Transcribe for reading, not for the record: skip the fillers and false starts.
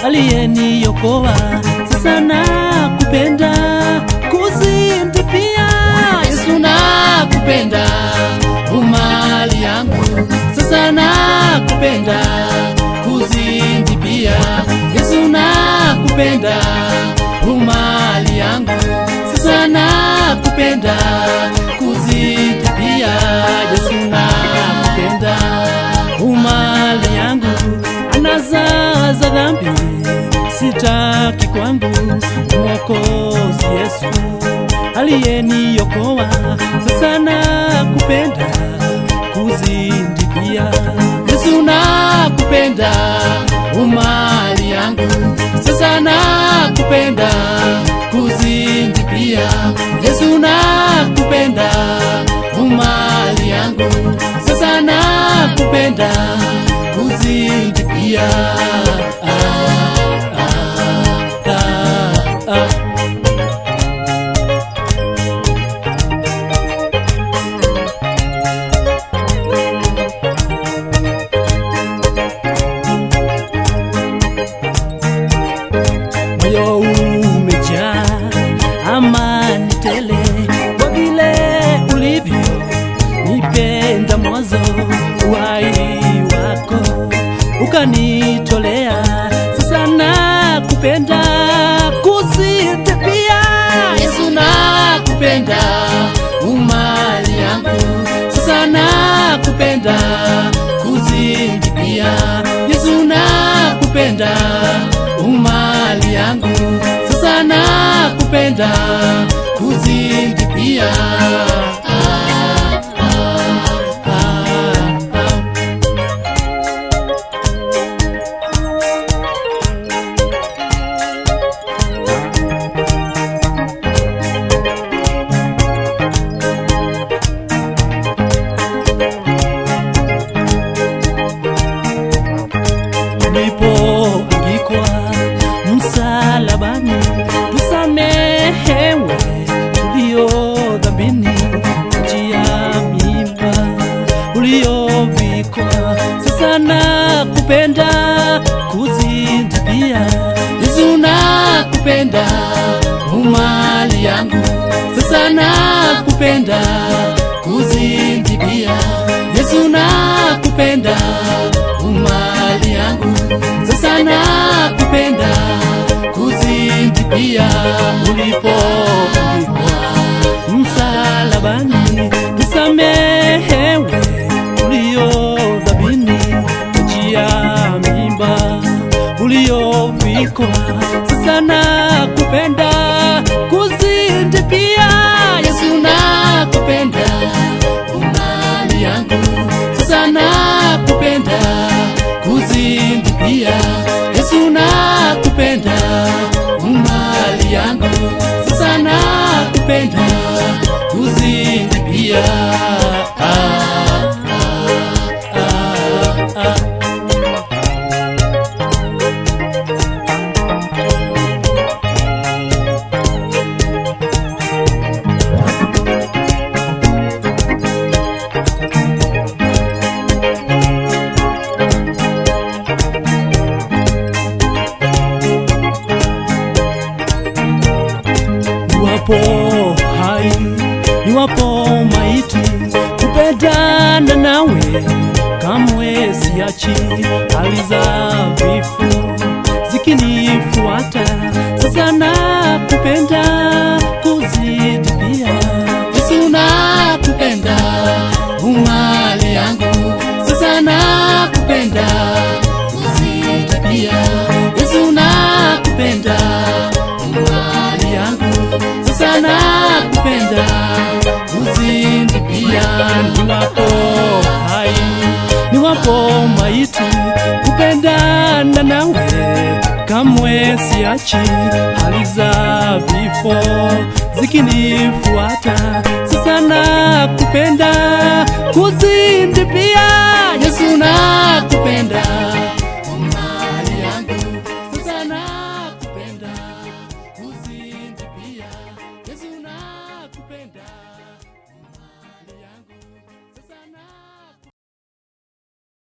aliyeniokoa. Sasa nakupenda kuzidi pia. Yesu nakupenda umali yangu. Sasa nakupenda kuzidi pia. Yesu nakupenda umali yangu. Sasa nakupenda kuzidi pia. Yesu nakupenda umali yangu. Anaza za dhambi sitaki kwangu. Mwokozi Yesu aliyeniokoa. Sasa nakupenda kuzidi pia. Yesu nakupenda umali yangu. Sasa nakupenda kuzidi pia. Yesu nakupenda umali yangu. Sasa nakupenda kuzidi pia. Moyo umejaa amani tele kwa vile ulivyo nipenda mwanzo. Uhai wako ukanitolea. Sasa nakupenda kuzidi pia. Yesu nakupenda umali yangu. Sasa nakupenda kuzidi pia. Yesu nakupenda umali yangu. Sasa nakupenda kuzidi pia. Ulipoangikwa msalabani tusamehewe tulio dhambini. Njia mimba uliovikwa. Sasa nakupenda kuzidi pia. Yesu nakupenda umali yangu. Sasa nakupenda kuzidi pia. Yesu nakupenda umali yangu. Sasa nakupenda kuzidi pia. Ulipoangikwa msalabani tusamehewe tulio dhambini. Njia mimba uliovikwa. Sasa nakupenda kuzidi pia. Yesu nakupenda umali yangu. Sasa nakupenda kuzidi pia. Yesu nakupenda umali yangu. Sasa nakupenda kuzidi pia. Niwapo hai, niwapo maiti, kupendana nawe kamwe siachi. Hali za vifo zikinifuata. Sasa nakupenda kuzidi pia. Yesu nakupenda umali yangu. Sasa nakupenda kuzidi pia. Yesu nakupenda umali yangu. Sasa nakupenda kuzidi pia. Niwapo hai, niwapo maiti, kupendana nawe kamwe siachi. Hali za vifo zikinifuata. Sasa nakupenda kuzidi pia.